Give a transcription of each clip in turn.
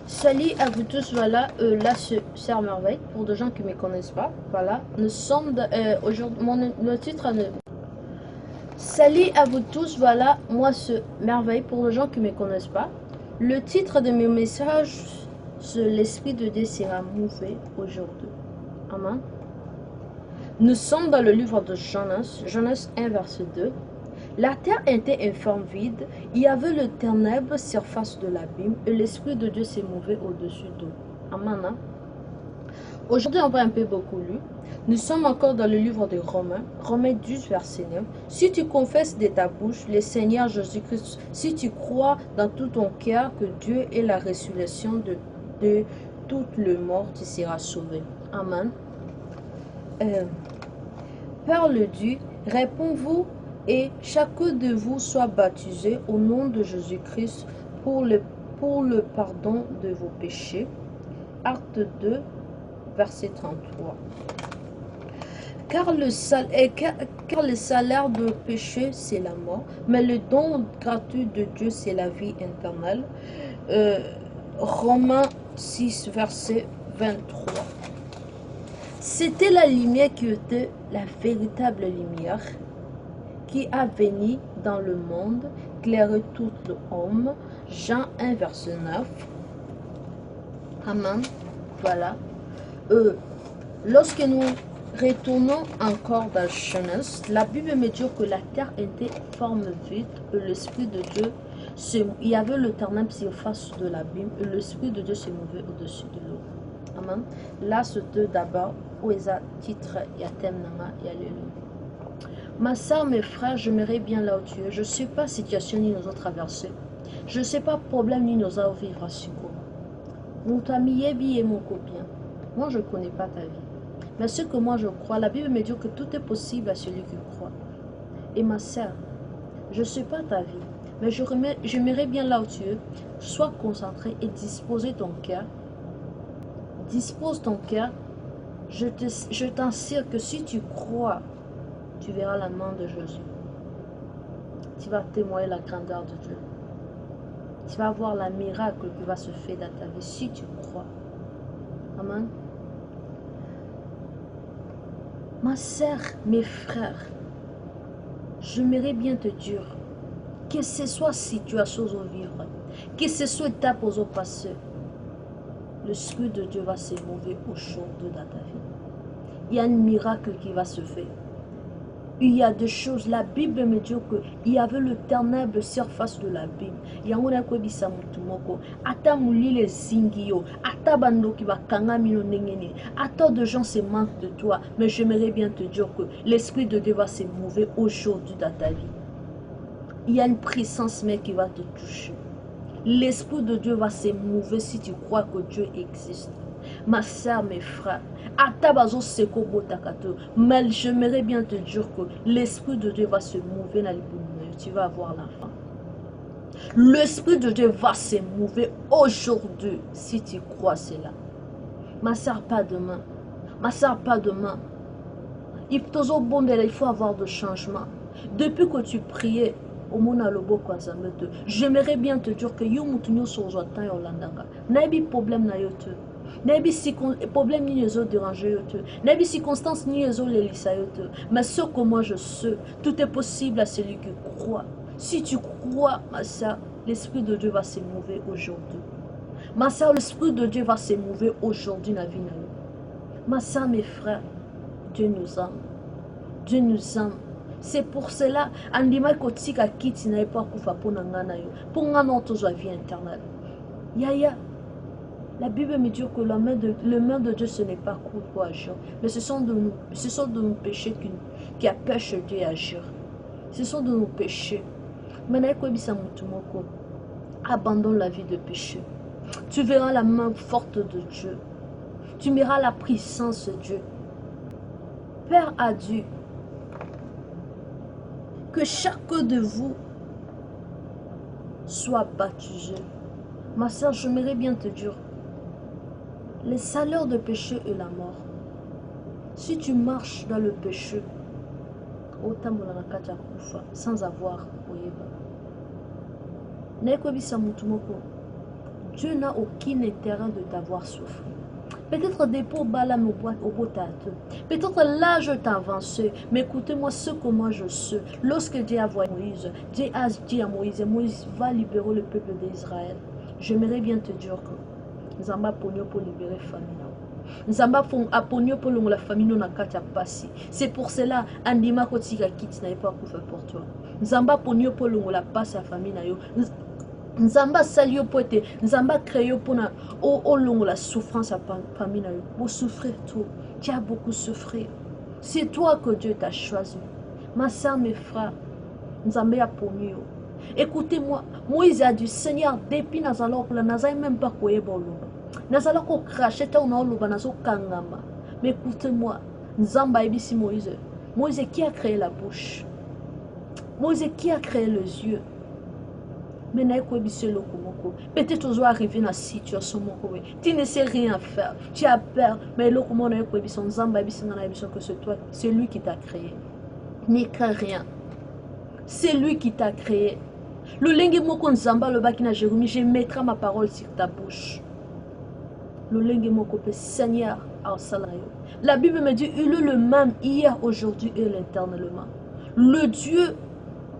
Salut à vous tous, voilà, là c'est Sœur Merveille, pour des gens qui ne me connaissent pas, voilà, nous sommes, aujourd'hui, le titre, Salut à vous tous, voilà, moi c'est Merveille, pour les gens qui ne me connaissent pas, le titre de mes messages, c'est l'Esprit de Dieu sera mouvé aujourd'hui, amen. Nous sommes dans le livre de Jonas, Jonas 1 verset 2. La terre était informe vide, il y avait le ténèbre surface de l'abîme et l'Esprit de Dieu s'est mouvé au-dessus d'eau. Amen. Hein? Aujourd'hui, on va un peu beaucoup lu. Nous sommes encore dans le livre de Romains, Romains 10, verset 9. Si tu confesses de ta bouche le Seigneur Jésus-Christ, si tu crois dans tout ton cœur que Dieu est la résurrection de toute le mort, tu seras sauvé. Amen. Par le Dieu, répond-vous et chacun de vous soit baptisé au nom de Jésus-Christ pour le pardon de vos péchés. Acte 2, verset 33. Car le salaire du péché, c'est la mort, mais le don gratuit de Dieu, c'est la vie éternelle. Romains 6, verset 23. C'était la lumière qui était la véritable lumière qui a venu dans le monde, éclairer tout l'homme. Jean 1, verset 9. Amen. Voilà. Lorsque nous retournons encore dans Genèse, la Bible me dit que la terre était forme vide et l'Esprit de Dieu, il y avait l'éternel surface de l'abîme et l'Esprit de Dieu se mouvait au-dessus de l'eau. Amen. Là, c'était d'abord où est le titre, il y a thème, il y a le. Ma soeur, mes frères, j'aimerais bien là où tu es. Je ne sais pas situation ni nous a traversé. Je ne sais pas problème ni nous a vivre à Siko. Mon ami Yebi est mon copien. Moi, je ne connais pas ta vie. Mais ce que moi je crois, la Bible me dit que tout est possible à celui qui croit. Et ma soeur, je ne sais pas ta vie, mais j'aimerais bien là où tu es, sois concentré et disposer ton cœur. Dispose ton cœur. Je t'assure que si tu crois, tu verras la main de Jésus. Tu vas témoigner la grandeur de Dieu. Tu vas voir la miracle qui va se faire dans ta vie si tu crois. Amen. Ma sœur, mes frères, j'aimerais bien te dire que ce soit situation au vivre, que ce soit étape au passé, l'Esprit de Dieu va se mouver aujourd'hui dans ta vie. Il y a un miracle qui va se faire. Il y a des choses, la Bible me dit qu'il y avait le ténèbre surface de l'abîme. Il y a un peu de mutumoko. Ata mulile zingio. Ata bando qui va kangamino nengeni. Ata de gens se manquent de toi. Mais j'aimerais bien te dire que l'Esprit de Dieu va se mouver aujourd'hui dans ta vie. Il y a une puissance mais qui va te toucher. L'Esprit de Dieu va se mouver si tu crois que Dieu existe. Ma soeur, mes frères, mais j'aimerais bien te dire que l'Esprit de Dieu va se mouver dans les tu vas avoir l'enfant. L'Esprit de Dieu va se mouver aujourd'hui si tu crois cela. Ma soeur, pas demain. Ma soeur, pas demain. Il faut avoir de changement. Depuis que tu priais, j'aimerais bien te dire que n'ayez problème na yote. N'ayez problème ni les autres déranger yote. N'ayez circonstances ni les autres les yote. Mais ce que moi je sais, tout est possible à celui qui croit. Si tu crois, ma soeur, l'Esprit de Dieu va se mouver aujourd'hui. Ma soeur, l'Esprit de Dieu va se mouver aujourd'hui dans la vie. Ma soeur, mes frères, Dieu nous aime. Dieu nous aime. C'est pour cela, andima kotika kiti na pas kufa pona ngana yo. Pour ngana otozo vie éternelle. Yaya. La Bible me dit que le main de Dieu ce n'est pas court pour agir, mais ce sont de nos péchés qui empêchent Dieu d'agir. Ce sont de nos péchés. Maintenant, abandonne la vie de péché. Tu verras la main forte de Dieu. Tu verras la puissance de Dieu. Père a dit que chacun de vous soit baptisé. Ma soeur, j'aimerais bien te dire, le salaire de péché est la mort. Si tu marches dans le péché, sans avoir Dieu n'a aucun intérêt de t'avoir souffert. Peut-être des pots balam au botate. Peut-être l'âge t'a avancé. Mais écoutez-moi ce que moi je sais. Lorsque Dieu a envoyé Moïse, Dieu a dit à Moïse, Moïse va libérer le peuple d'Israël. J'aimerais bien te dire que nous avons pour libérer la famille. Nous avons pour la famille non akata passi. C'est pour cela andima kotika kit n'a pas pour pour toi. Nous avons pour la passe à la famille na yo. Nzamba salio pote, Nzamba créé pour na au long la souffrance à famille na yo. Vous souffrir tout, tu as beaucoup souffert. C'est toi que Dieu t'a choisi. Ma soeur, mes frères, Nzamba a poni. Écoutez-moi, Moïse a dit Seigneur, depuis Nazalok, la Nazay même pas quoi bolo. Nazalok au craché ta on a nazo kangama. Mais écoutez-moi, Nzamba ebisi Moïse. Moïse qui a créé la bouche. Moïse qui a créé les yeux. Mais peut-être tu dois arriver dans la situation. Tu ne sais rien faire. Tu as peur. Mais que c'est toi. C'est lui qui t'a créé. N'y crains rien. C'est lui qui t'a créé. Le lingue moko nzamba le bakina Jérémie, je mettrai ma parole sur ta bouche. Le lingue moko pe Seigneur au salario. La Bible me dit il est le même hier, aujourd'hui et l'éternellement. Le Dieu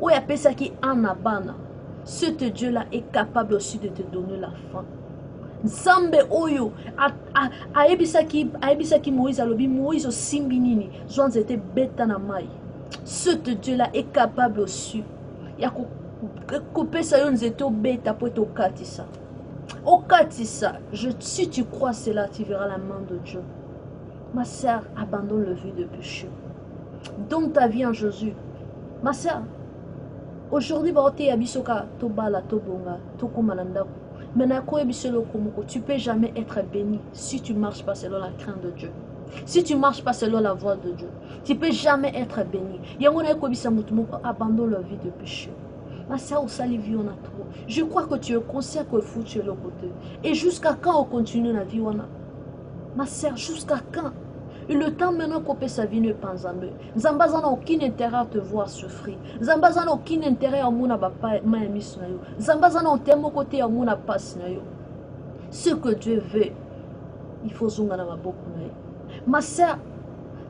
où il appelle ça qui en abana. Ce Dieu-là est capable aussi de te donner la fin. Nzambe oyo aebisaki Moïse alobi Moïse simbinini zwanzete beta na mai. Ce Dieu-là est capable aussi. Ya kopesa yo nzete beta po to katisa. Okatisa, si tu crois cela, tu verras la main de Dieu. Ma sœur, abandonne le vie de péché. Donne ta vie en Jésus. Ma sœur, aujourd'hui, tu ne peux jamais être béni si tu ne marches pas selon la crainte de Dieu. Si tu ne marches pas selon la voie de Dieu, tu ne peux jamais être béni. Abandonne la vie de péché. Je crois que tu es conscient que fou tu es le côté. Et jusqu'à quand on continue la vie? Ma sœur, jusqu'à quand? Et le temps maintenant qu'on peut sa vie ne pense à nous. Zambazan n'a aucun intérêt à te voir souffrir. Zambazan n'a aucun intérêt à mon papa maïmis na yo. Zambazan n'a aucun côté à mon passe na yo. Ce que Dieu veut, il faut zunga na maboko na yo. Ma sœur,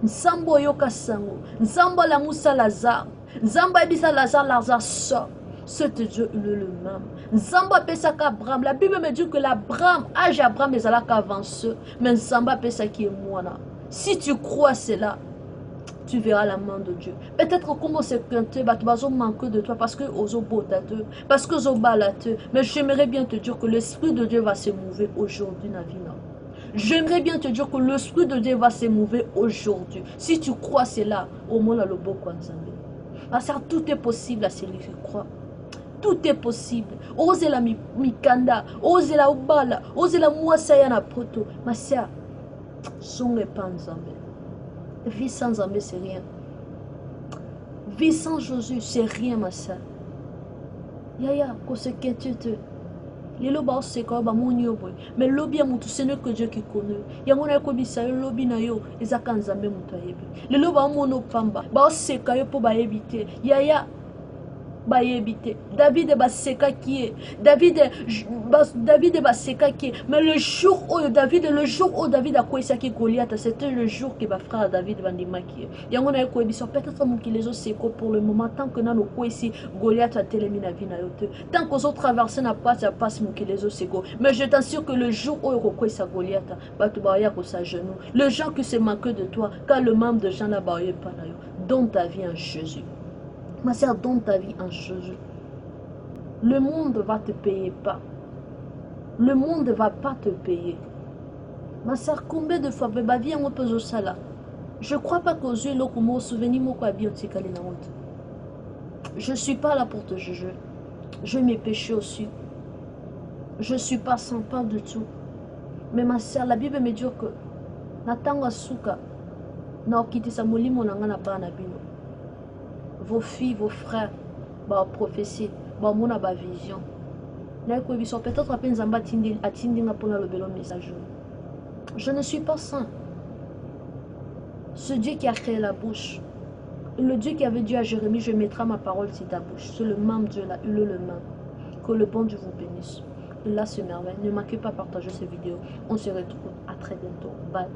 Nzambo yoka sango, Nzambo la Moussa Lazare, Nzambo ebisa Lazare sort. C'est Dieu le même. Nzamba pesa qu'Abraham. La Bible me dit que l'Abraham, âge Abraham est là qu'avance. Mais Nzamba pesa qui est moi là. Si tu crois cela, tu verras la main de Dieu. Peut-être comment c'est que tu vas manquer de toi parce que aux botateux, parce que aux balateux. Mais j'aimerais bien te dire que l'Esprit de Dieu va se mouver aujourd'hui dans la vie. J'aimerais bien te dire que l'Esprit de Dieu va se mouver aujourd'hui. Si tu crois cela, au moins là le beau quoi Nzambe. Parce que tout est possible à celui qui croit. Tout est possible. Ose la mikanda, ose la ubala, ose la muasaya na poto. Ma sœur, songe pas Nzambe. Vie sans Nzambe, c'est rien. Vie sans Jésus, c'est rien, ma sœur. Yaya, ko se ketete. Lelo ba se ko ba monyo boy. Mais lobi ya mutu ce n'est que Dieu qui connaît. Yango na ko bisa yo lobi na yo ezaka Nzambe mutu ayebi. Lelo ba mono pamba. Ba se ka yo po ba ebite. Yaya David baseka qui est David baseka qui est mais le jour où David a quoi ça qui Goliath c'était le jour que frère David vandima qui est yango na ko biso peut-être mon qui les autres seko pour le moment tant que na no ko ici Goliath a télé na vie na yote tant qu'on autres traverser na passe à passe mon qui les autres seko mais je t'assure que le jour où ko ça Goliath ba to ba ya ko sa genou le gens qui se manquent de toi car le membre de Jean la ba yo pas na yo donne ta vie en Jésus. Ma sœur, donne ta vie en Jésus. Le monde ne va te payer pas. Le monde ne va pas te payer. Ma sœur, combien de fois je ne crois pas qu'aux yeux, je ne suis pas là pour te juger. Je mes péchés aussi. Je ne suis pas sans pas du tout. Mais ma sœur, la Bible me dit que Natanga Souka, Naokitisa Molimo Nangana Banabino. Vos filles, vos frères, bah prophétie, bah mon ba vision. Peut-être à peine Zamba atindinga pour le bel message. Je ne suis pas saint. Ce Dieu qui a créé la bouche, le Dieu qui avait dit à Jérémie, je mettrai ma parole sur ta bouche. C'est le même Dieu là, il est le même. Que le bon Dieu vous bénisse. là se merveille. Ne manquez pas de partager cette vidéo. On se retrouve à très bientôt. Bye.